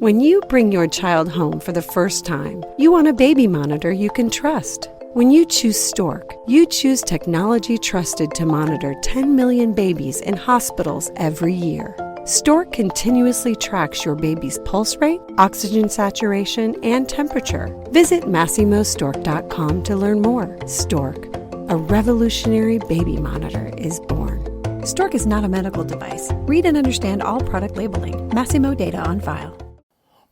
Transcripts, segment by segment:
When you bring your child home for the first time, you want a baby monitor you can trust. When you choose Stork, you choose technology trusted to monitor 10 million babies in hospitals every year. Stork continuously tracks your baby's pulse rate, oxygen saturation, and temperature. Visit MassimoStork.com to learn more. Stork, a revolutionary baby monitor, is born. Stork is not a medical device. Read and understand all product labeling. Massimo data on file.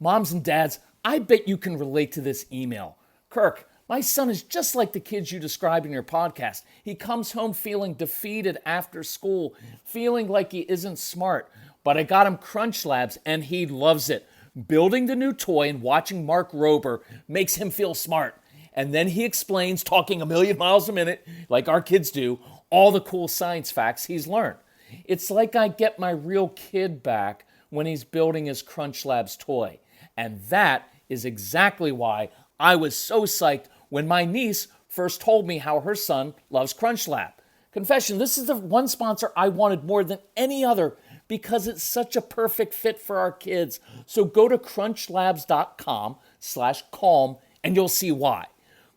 Moms and dads, I bet you can relate to this email. Kirk, my son is just like the kids you described in your podcast. He comes home feeling defeated after school, feeling like he isn't smart. But I got him Crunch Labs and he loves it. Building the new toy and watching Mark Rober makes him feel smart. And then he explains, talking a million miles a minute, like our kids do, all the cool science facts he's learned. It's like I get my real kid back when he's building his Crunch Labs toy. And that is exactly why I was so psyched when my niece first told me how her son loves Crunch Lab. Confession, this is the one sponsor I wanted more than any other because it's such a perfect fit for our kids. So go to crunchlabs.com/calm and you'll see why.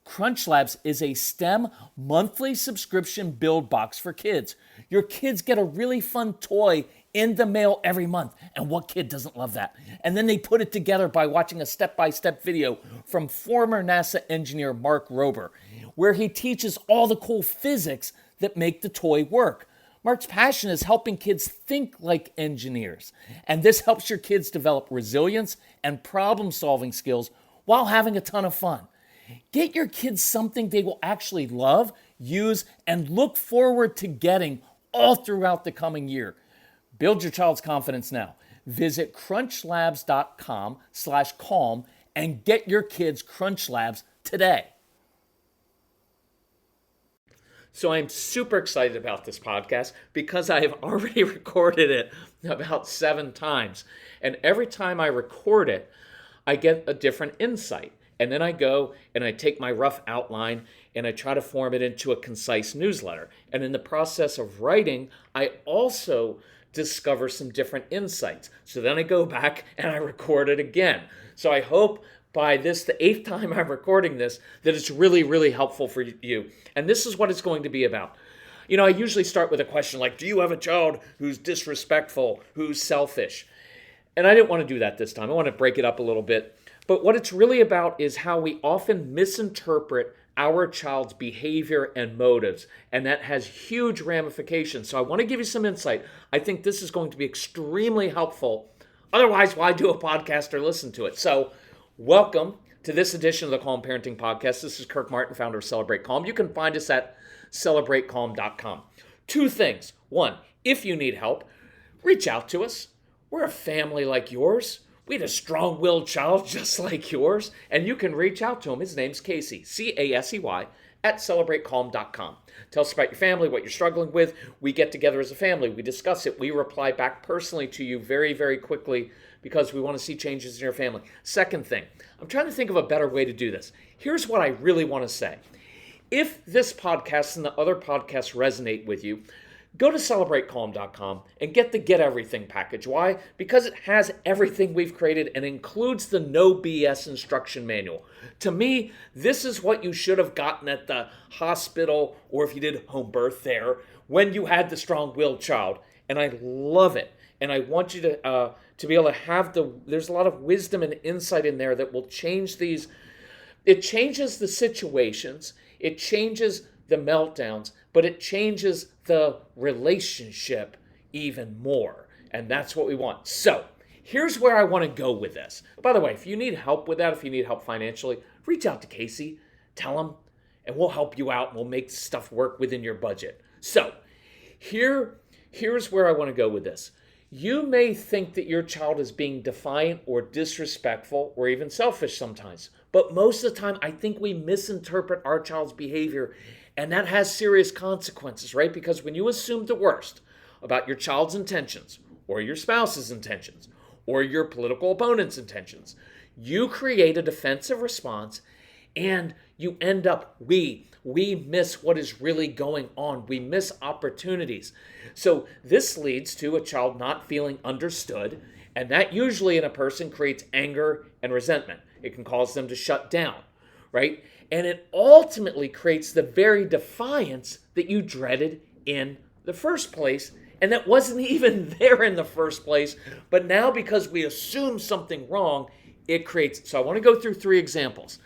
Crunch Labs is a STEM monthly subscription build box for kids. Your kids get a really fun toy in the mail every month. And what kid doesn't love that? And then they put it together by watching a step-by-step video from former NASA engineer Mark Rober, where he teaches all the cool physics that make the toy work. Mark's passion is helping kids think like engineers. And this helps your kids develop resilience and problem-solving skills while having a ton of fun. Get your kids something they will actually love, use, and look forward to getting all throughout the coming year. Build your child's confidence now. Visit crunchlabs.com/calm and get your kids Crunch Labs today. So I'm super excited about this podcast because I have already recorded it about 7 times. And every time I record it, I get a different insight. And then I go and I take my rough outline and I try to form it into a concise newsletter. And in the process of writing, I also discover some different insights. So then I go back and I record it again. So I hope by this, the 8th time I'm recording this, that it's really, really helpful for you. And this is what it's going to be about. You know, I usually start with a question like, do you have a child who's disrespectful, who's selfish? And I didn't want to do that this time. I want to break it up a little bit. But what it's really about is how we often misinterpret our child's behavior and motives, and that has huge ramifications. So I want to give you some insight. I think this is going to be extremely helpful. Otherwise, why do a podcast or listen to it? So welcome to this edition of the Calm Parenting Podcast. This is Kirk Martin, founder of Celebrate Calm. You can find us at celebratecalm.com. 2 things. 1, if you need help, reach out to us. We're a family like yours. We had a strong-willed child just like yours, and you can reach out to him. His name's Casey, Casey, at celebratecalm.com. Tell us about your family, what you're struggling with. We get together as a family. We discuss it. We reply back personally to you very, very quickly because we want to see changes in your family. Second thing, I'm trying to think of a better way to do this. Here's what I really want to say. If this podcast and the other podcasts resonate with you, go to celebratecalm.com and get the Get Everything package. Why? Because it has everything we've created and includes the no BS instruction manual. To me, this is what you should have gotten at the hospital or if you did home birth there when you had the strong-willed child. And I love it. And I want you to be able to have there's a lot of wisdom and insight in there that will change these. It changes the situations. It changes the meltdowns, but it changes the relationship even more. And that's what we want. So here's where I want to go with this. By the way, if you need help with that, if you need help financially, reach out to Casey, tell him, and we'll help you out and we'll make stuff work within your budget. So here's where I want to go with this. You may think that your child is being defiant or disrespectful or even selfish sometimes. But most of the time, I think we misinterpret our child's behavior, and that has serious consequences, right? Because when you assume the worst about your child's intentions or your spouse's intentions or your political opponent's intentions, you create a defensive response and you end up, we miss what is really going on. We miss opportunities. So this leads to a child not feeling understood And that usually in a person creates anger and resentment. It can cause them to shut down, right? And it ultimately creates the very defiance that you dreaded in the first place, and that wasn't even there in the first place. But now because we assume something wrong, it creates. So I want to go through 3 examples.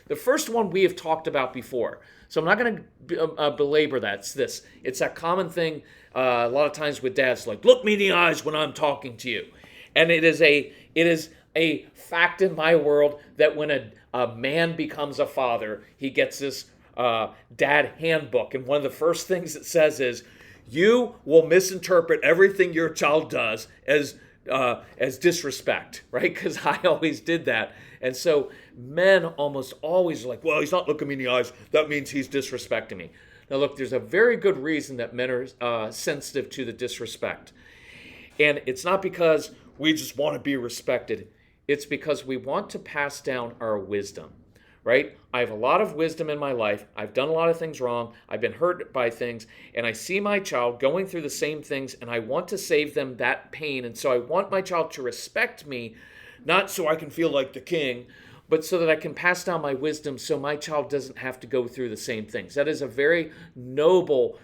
The first one we have talked about before, so I'm not going to belabor that. It's this. It's that common thing a lot of times with dads, like, look me in the eyes when I'm talking to you. And it is a fact in my world that when a man becomes a father, he gets this dad handbook. And one of the first things it says is, you will misinterpret everything your child does as disrespect, right? Because I always did that. And so men almost always are like, well, he's not looking me in the eyes. That means he's disrespecting me. Now, look, there's a very good reason that men are sensitive to the disrespect. And it's not because we just want to be respected. It's because we want to pass down our wisdom, right? I have a lot of wisdom in my life. I've done a lot of things wrong. I've been hurt by things. And I see my child going through the same things, and I want to save them that pain. And so I want my child to respect me, not so I can feel like the king, but so that I can pass down my wisdom so my child doesn't have to go through the same things. That is a very noble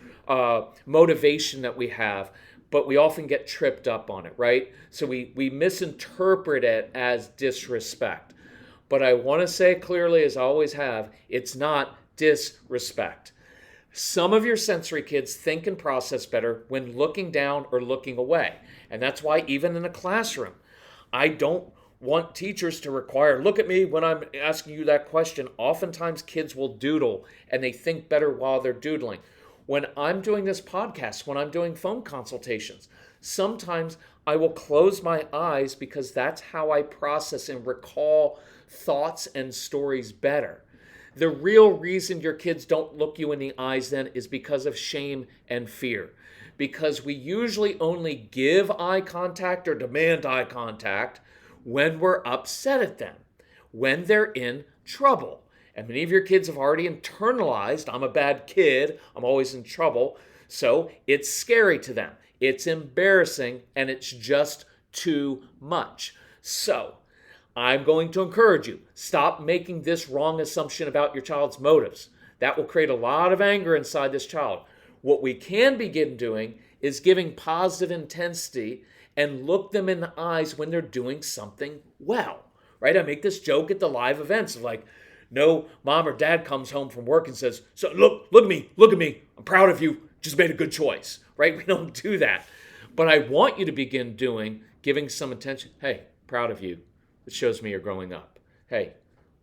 motivation that we have, but we often get tripped up on it, right? So we misinterpret it as disrespect. But I want to say clearly, as I always have, it's not disrespect. Some of your sensory kids think and process better when looking down or looking away. And that's why even in a classroom, I don't want teachers to require, look at me when I'm asking you that question. Oftentimes kids will doodle and they think better while they're doodling. When I'm doing this podcast, when I'm doing phone consultations, sometimes I will close my eyes because that's how I process and recall thoughts and stories better. The real reason your kids don't look you in the eyes then is because of shame and fear. Because we usually only give eye contact or demand eye contact when we're upset at them, when they're in trouble. And many of your kids have already internalized, I'm a bad kid, I'm always in trouble. So it's scary to them. It's embarrassing, and it's just too much. So I'm going to encourage you, stop making this wrong assumption about your child's motives. That will create a lot of anger inside this child. What we can begin doing is giving positive intensity and look them in the eyes when they're doing something well, right? I make this joke at the live events of like, no mom or dad comes home from work and says, so look at me, I'm proud of you, just made a good choice, right? We don't do that. But I want you to begin giving some attention. Hey, proud of you. It shows me you're growing up. Hey,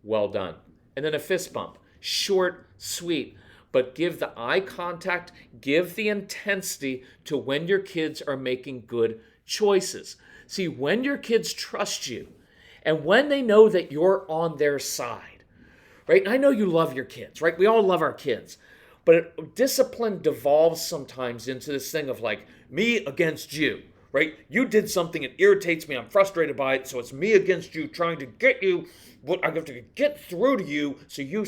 well done. And then a fist bump, short, sweet, but give the eye contact, give the intensity to when your kids are making good choices. See, when your kids trust you and when they know that you're on their side, right? And I know you love your kids, right? We all love our kids. But discipline devolves sometimes into this thing of like me against you, right? You did something, it irritates me, I'm frustrated by it, so it's me against you trying to get you, what I have to get through to you, so you...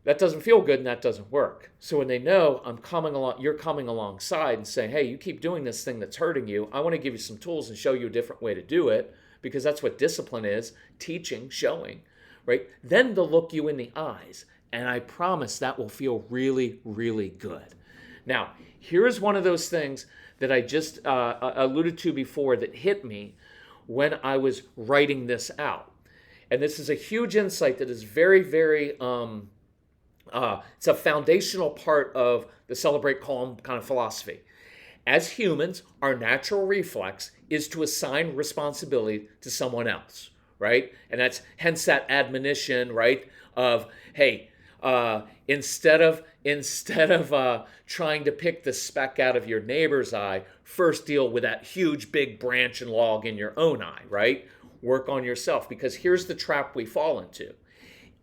That doesn't feel good and that doesn't work. So when they know you're coming alongside and saying, hey, you keep doing this thing that's hurting you, I want to give you some tools and show you a different way to do it, because that's what discipline is, teaching, showing, right? Then they'll look you in the eyes, and I promise that will feel really, really good. Now, here's one of those things that I just alluded to before that hit me when I was writing this out. And this is a huge insight that is very, very... it's a foundational part of the celebrate calm kind of philosophy. As humans, our natural reflex is to assign responsibility to someone else, right? And that's hence that admonition, right? Of, hey, instead of trying to pick the speck out of your neighbor's eye, first deal with that huge big branch and log in your own eye, right? Work on yourself, because here's the trap we fall into.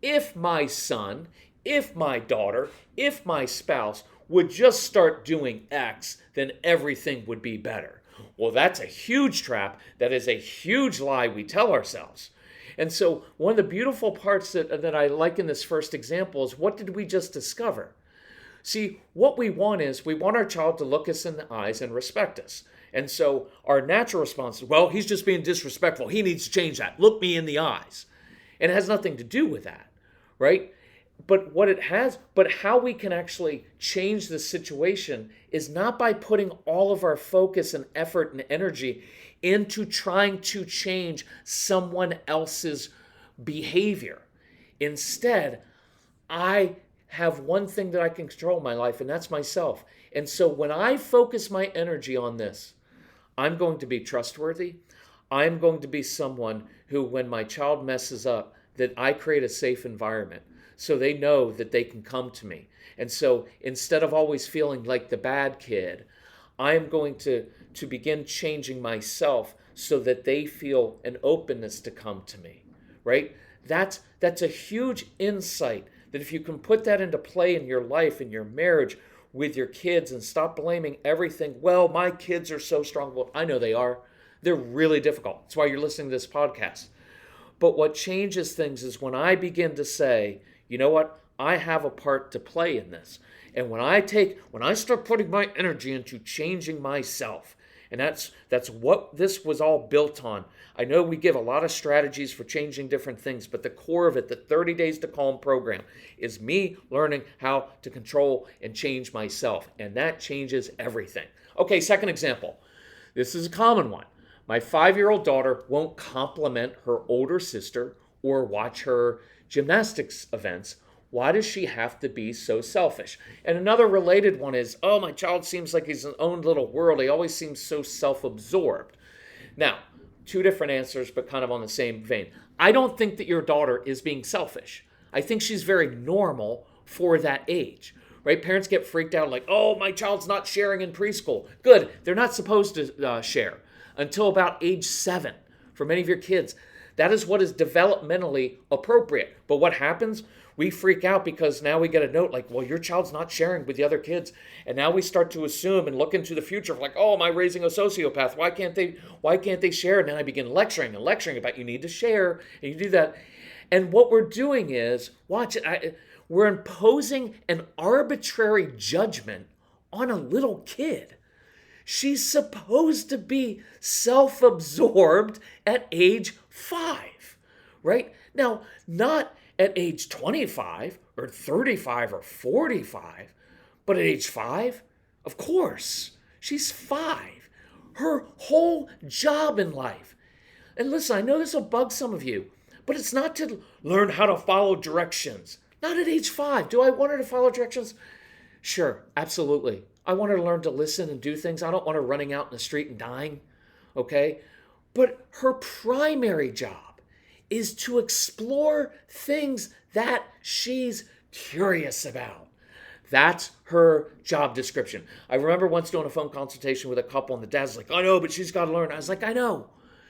If my son, if my daughter, if my spouse would just start doing X, then everything would be better. Well, that's a huge trap. That is a huge lie we tell ourselves. And so one of the beautiful parts that I like in this first example is, what did we just discover? See, what we want is we want our child to look us in the eyes and respect us. And so our natural response is, well, he's just being disrespectful. He needs to change that. Look me in the eyes. And it has nothing to do with that, right? But how we can actually change the situation is not by putting all of our focus and effort and energy into trying to change someone else's behavior. Instead, I have one thing that I can control in my life, and that's myself. And so when I focus my energy on this, I'm going to be trustworthy. I'm going to be someone who, when my child messes up, that I create a safe environment so they know that they can come to me. And so instead of always feeling like the bad kid, I am going to begin changing myself so that they feel an openness to come to me, right? That's a huge insight that if you can put that into play in your life, in your marriage, with your kids, and stop blaming everything. Well, my kids are so strong. Well, I know they are. They're really difficult. That's why you're listening to this podcast. But what changes things is when I begin to say, you know what? I have a part to play in this. And when I start putting my energy into changing myself, and that's what this was all built on. I know we give a lot of strategies for changing different things, but the core of it, the 30 Days to Calm program, is me learning how to control and change myself. And that changes everything. Okay, second example. This is a common one. My 5-year-old daughter won't compliment her older sister or watch her gymnastics events. Why does she have to be so selfish? And another related one is, oh, my child seems like he's his own little world. He always seems so self-absorbed. Now, two different answers, but kind of on the same vein. I don't think that your daughter is being selfish. I think she's very normal for that age, right? Parents get freaked out like, oh, my child's not sharing in preschool. Good. They're not supposed to share until about age 7. For many of your kids, that is what is developmentally appropriate. But what happens? We freak out because now we get a note like, well, your child's not sharing with the other kids. And now we start to assume and look into the future like, oh, am I raising a sociopath? Why can't they share? And then I begin lecturing about you need to share, and you do that. And what we're doing is, we're imposing an arbitrary judgment on a little kid. She's supposed to be self-absorbed at age 5, right? Now, not at age 25 or 35 or 45, but at age 5, of course, she's 5. Her whole job in life. And listen, I know this will bug some of you, but it's not to learn how to follow directions. Not at age 5. Do I want her to follow directions? Sure, absolutely. I want her to learn to listen and do things. I don't want her running out in the street and dying, okay? But her primary job is to explore things that she's curious about. That's her job description. I remember once doing a phone consultation with a couple, and the dad's like, I know, but she's got to learn. I was like, I know.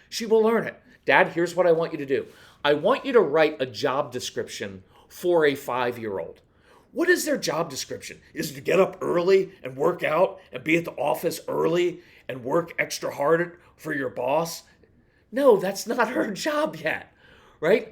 She will learn it. Dad, here's what I want you to do. I want you to write a job description for a 5-year-old. What is their job description? Is it to get up early and work out and be at the office early and work extra hard for your boss? No, that's not her job yet, right?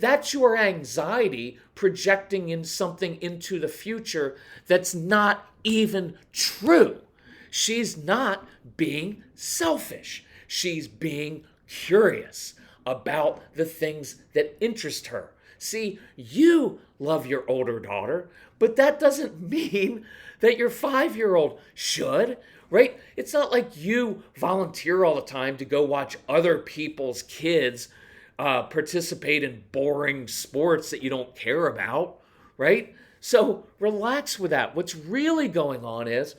That's your anxiety projecting in something into the future that's not even true. She's not being selfish. She's being curious about the things that interest her. See, you love your older daughter, but that doesn't mean that your 5-year-old should, right? It's not like you volunteer all the time to go watch other people's kids participate in boring sports that you don't care about, right? So relax with that. What's really going on is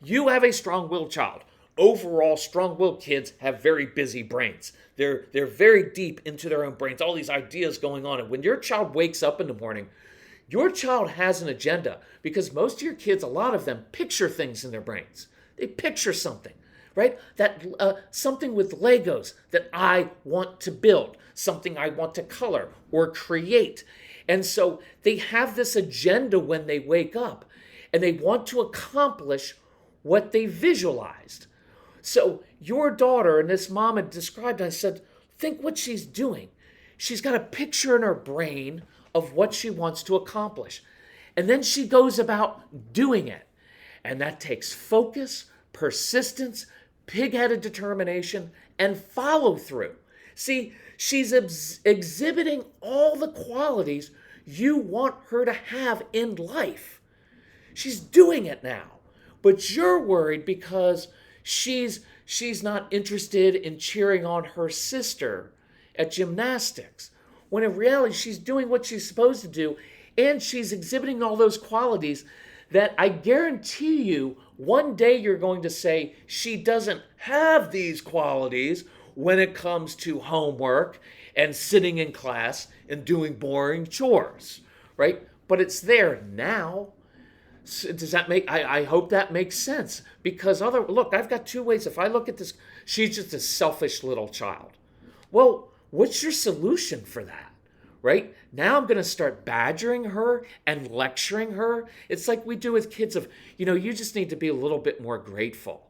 you have a strong-willed child. Overall, strong-willed kids have very busy brains. They're very deep into their own brains, all these ideas going on. And when your child wakes up in the morning, your child has an agenda, because most of your kids, a lot of them, picture things in their brains. They picture something, right? That something with Legos that I want to build, something I want to color or create. And so they have this agenda when they wake up, and they want to accomplish what they visualized. So your daughter, and this mom had described, I said, think what she's doing. She's got a picture in her brain of what she wants to accomplish. And then she goes about doing it. And that takes focus, persistence, pig-headed determination, and follow-through. See, she's exhibiting all the qualities you want her to have in life. She's doing it now. But you're worried because she's not interested in cheering on her sister at gymnastics, when in reality she's doing what she's supposed to do, and she's exhibiting all those qualities that I guarantee you one day you're going to say she doesn't have these qualities when it comes to homework and sitting in class and doing boring chores, right? But it's there now. So does that make, I hope that makes sense, because look, I've got two ways. If I look at this, she's just a selfish little child. Well, what's your solution for that, right? Now I'm going to start badgering her and lecturing her. It's like we do with kids of, you just need to be a little bit more grateful.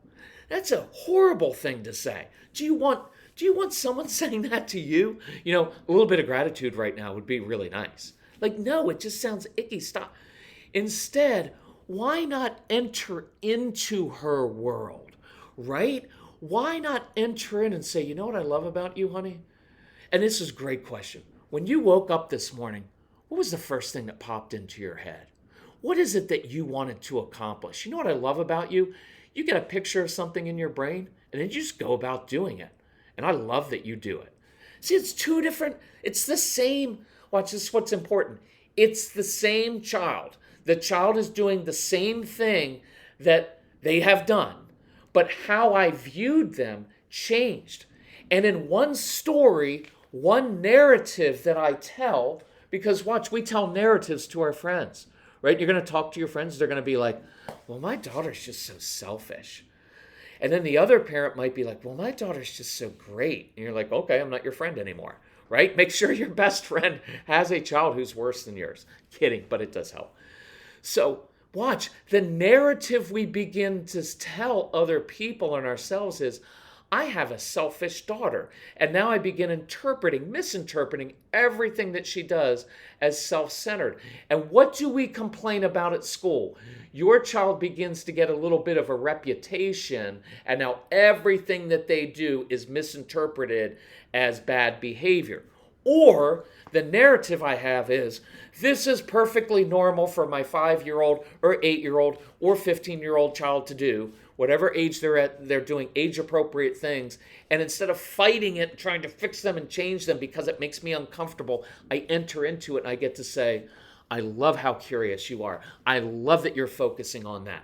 That's a horrible thing to say. Do you want someone saying that to you? A little bit of gratitude right now would be really nice. Like, no, it just sounds icky. Stop. Instead, why not enter into her world, right? Why not enter in and say, you know what I love about you, honey? And this is a great question. When you woke up this morning, what was the first thing that popped into your head? What is it that you wanted to accomplish? You know what I love about you? You get a picture of something in your brain, and then you just go about doing it. And I love that you do it. See, it's the same. Watch, this is what's important. It's the same child. The child is doing the same thing that they have done, but how I viewed them changed. And in one story, one narrative that I tell, because watch, we tell narratives to our friends, right? You're going to talk to your friends. They're going to be like, well, my daughter's just so selfish. And then the other parent might be like, well, my daughter's just so great. And you're like, okay, I'm not your friend anymore, right? Make sure your best friend has a child who's worse than yours. Kidding, but it does help. So watch, the narrative we begin to tell other people and ourselves is, I have a selfish daughter. And now I begin misinterpreting everything that she does as self-centered. And what do we complain about at school? Your child begins to get a little bit of a reputation, and now everything that they do is misinterpreted as bad behavior. Or the narrative I have is, this is perfectly normal for my 5-year-old or 8-year-old or 15-year-old child to do. Whatever age they're at, they're doing age-appropriate things. And instead of fighting it, trying to fix them and change them because it makes me uncomfortable, I enter into it and I get to say, I love how curious you are. I love that you're focusing on that.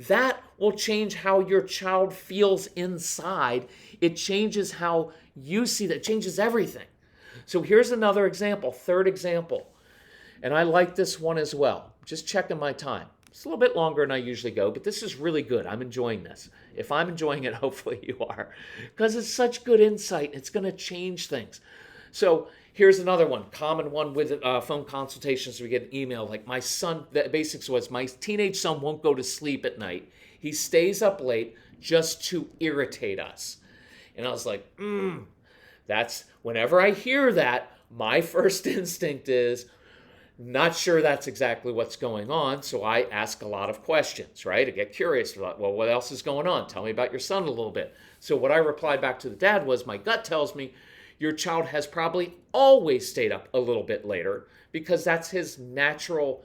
That will change how your child feels inside. It changes how you see that. It changes everything. So here's another example, third example. And I like this one as well. Just checking my time. It's a little bit longer than I usually go, but this is really good. I'm enjoying this. If I'm enjoying it, hopefully you are. Because it's such good insight. It's going to change things. So here's another one, common one with phone consultations. We get an email like, my son, the basics was, my teenage son won't go to sleep at night. He stays up late just to irritate us. And I was like, that's, whenever I hear that, my first instinct is, not sure that's exactly what's going on, so I ask a lot of questions, right? I get curious about, well, what else is going on? Tell me about your son a little bit. So what I replied back to the dad was, my gut tells me your child has probably always stayed up a little bit later because that's his natural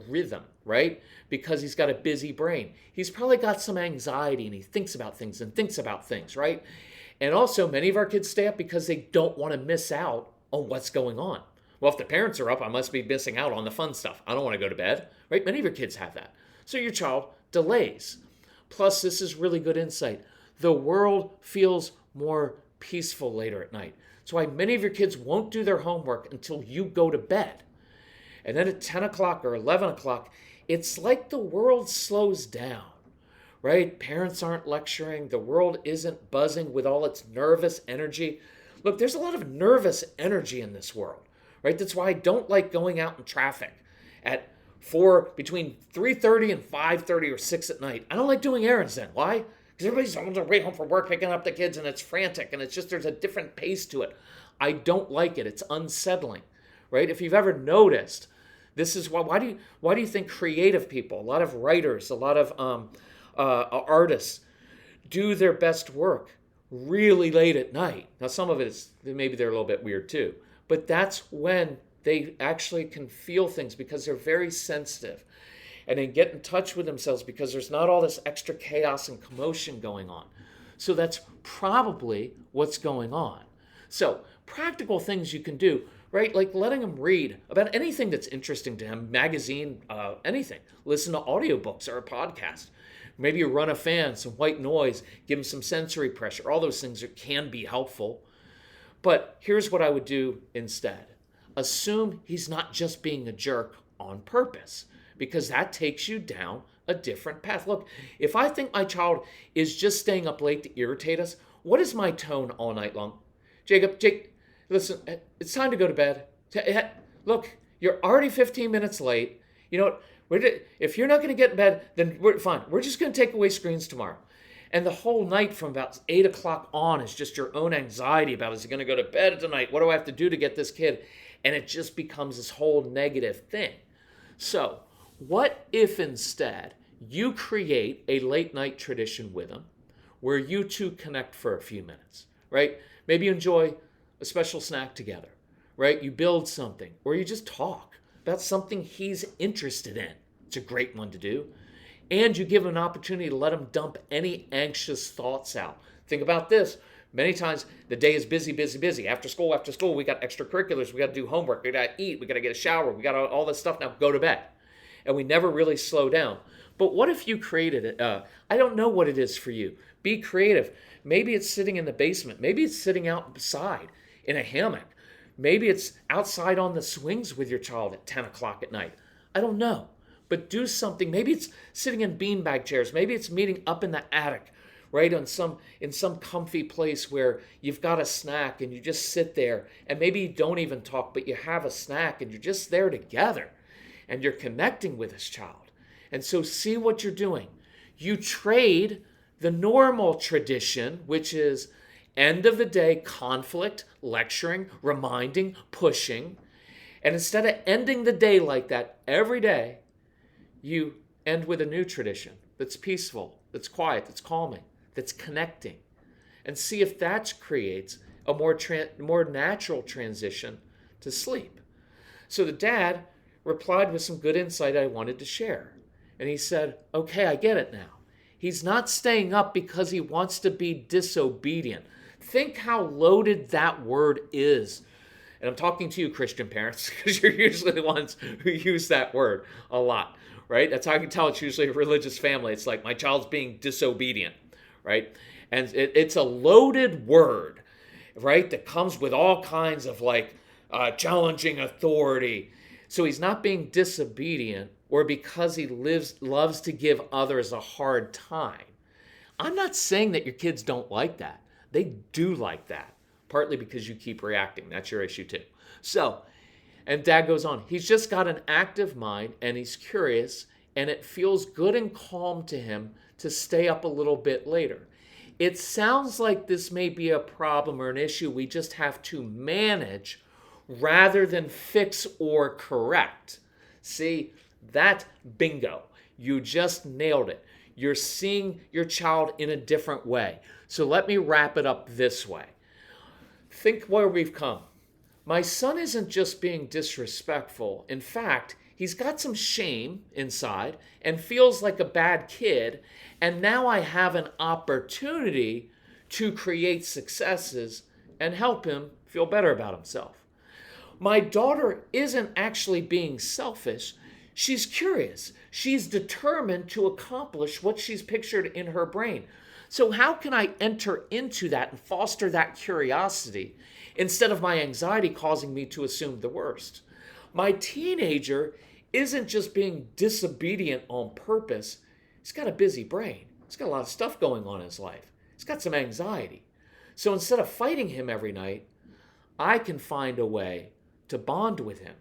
rhythm, right? Because he's got a busy brain. He's probably got some anxiety and he thinks about things, right? And also, many of our kids stay up because they don't want to miss out on what's going on. Well, if the parents are up, I must be missing out on the fun stuff. I don't want to go to bed, right? Many of your kids have that. So your child delays. Plus, this is really good insight. The world feels more peaceful later at night. That's why many of your kids won't do their homework until you go to bed. And then at 10 o'clock or 11 o'clock, it's like the world slows down, right? Parents aren't lecturing. The world isn't buzzing with all its nervous energy. Look, there's a lot of nervous energy in this world. Right? That's why I don't like going out in traffic at between 3:30 and 5:30 or 6 at night. I don't like doing errands then. Why? Because everybody's on their way home from work, picking up the kids, and it's frantic, and it's just, there's a different pace to it. I don't like it. It's unsettling, right? If you've ever noticed, this is why do you think creative people, a lot of writers, a lot of artists do their best work really late at night. Now, some of it is maybe they're a little bit weird too, but that's when they actually can feel things because they're very sensitive and they get in touch with themselves because there's not all this extra chaos and commotion going on. So that's probably what's going on. So practical things you can do, right? Like letting them read about anything that's interesting to him, magazine, anything. Listen to audiobooks or a podcast. Maybe you run a fan, some white noise, give him some sensory pressure. All those things can be helpful. But here's what I would do instead. Assume he's not just being a jerk on purpose, because that takes you down a different path. Look, if I think my child is just staying up late to irritate us, what is my tone all night long? Jake, listen, it's time to go to bed. Look, you're already 15 minutes late. You know what? If you're not going to get in bed, then we're fine. We're just going to take away screens tomorrow. And the whole night from about 8 o'clock on is just your own anxiety about, is he going to go to bed tonight? What do I have to do to get this kid? And it just becomes this whole negative thing. So what if instead you create a late night tradition with him where you two connect for a few minutes, right? Maybe you enjoy a special snack together, right? You build something, or you just talk about something he's interested in. It's a great one to do. And you give him an opportunity to let him dump any anxious thoughts out. Think about this. Many times the day is busy, busy, busy. After school, we got extracurriculars. We got to do homework. We got to eat. We got to get a shower. We got all this stuff. Now go to bed. And we never really slow down. But what if you created it? I don't know what it is for you. Be creative. Maybe it's sitting in the basement. Maybe it's sitting outside in a hammock. Maybe it's outside on the swings with your child at 10 o'clock at night. I don't know. But do something. Maybe it's sitting in beanbag chairs. Maybe it's meeting up in the attic, right? In some comfy place where you've got a snack and you just sit there. And maybe you don't even talk, but you have a snack and you're just there together. And you're connecting with this child. And so see what you're doing. You trade the normal tradition, which is end of the day conflict, lecturing, reminding, pushing. And instead of ending the day like that every day, you end with a new tradition that's peaceful, that's quiet, that's calming, that's connecting. And see if that creates a more natural transition to sleep. So the dad replied with some good insight I wanted to share. And he said, okay, I get it now. He's not staying up because he wants to be disobedient. Think how loaded that word is. And I'm talking to you, Christian parents, because you're usually the ones who use that word a lot, right? That's how I can tell it's usually a religious family. It's like, my child's being disobedient, right? And it's a loaded word, right? That comes with all kinds of challenging authority. So he's not being disobedient or because he loves to give others a hard time. I'm not saying that your kids don't like that. They do like that, partly because you keep reacting. That's your issue too. So, and dad goes on, he's just got an active mind and he's curious and it feels good and calm to him to stay up a little bit later. It sounds like this may be a problem or an issue we just have to manage rather than fix or correct. See, that bingo. You just nailed it. You're seeing your child in a different way. So let me wrap it up this way. Think where we've come. My son isn't just being disrespectful. In fact, he's got some shame inside and feels like a bad kid. And now I have an opportunity to create successes and help him feel better about himself. My daughter isn't actually being selfish. She's curious. She's determined to accomplish what she's pictured in her brain. So how can I enter into that and foster that curiosity instead of my anxiety causing me to assume the worst? My teenager isn't just being disobedient on purpose. He's got a busy brain. He's got a lot of stuff going on in his life. He's got some anxiety. So instead of fighting him every night, I can find a way to bond with him.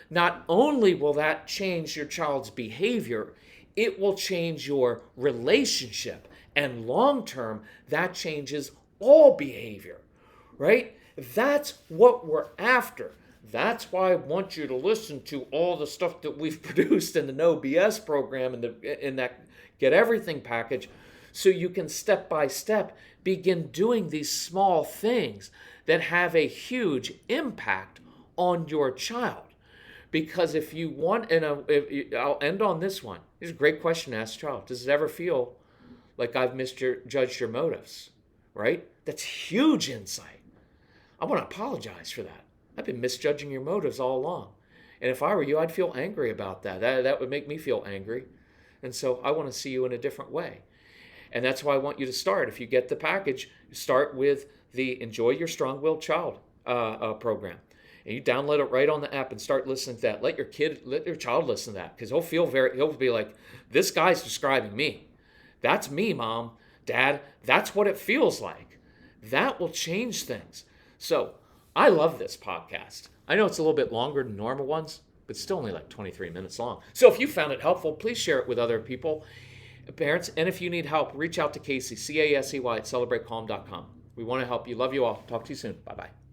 Not only will that change your child's behavior, it will change your relationship. And long term, that changes all behavior, right? That's what we're after. That's why I want you to listen to all the stuff that we've produced in the No BS program in that get everything packaged, so you can step by step begin doing these small things that have a huge impact on your child. Because if you want, I'll end on this one. This is a great question to ask a child. Does it ever feel like I've misjudged your motives? Right? That's huge insight. I want to apologize for that. I've been misjudging your motives all along. And if I were you, I'd feel angry about that. That would make me feel angry. And so I want to see you in a different way. And that's why I want you to start. If you get the package, start with the Enjoy Your Strong-Willed Child program. And you download it right on the app and start listening to that. Let your child listen to that, because he'll be like, this guy's describing me. That's me, Mom, Dad. That's what it feels like. That will change things. So I love this podcast. I know it's a little bit longer than normal ones, but still only like 23 minutes long. So if you found it helpful, please share it with other people, parents. And if you need help, reach out to Casey, Casey, at celebratecalm.com. We want to help you. Love you all. Talk to you soon. Bye-bye.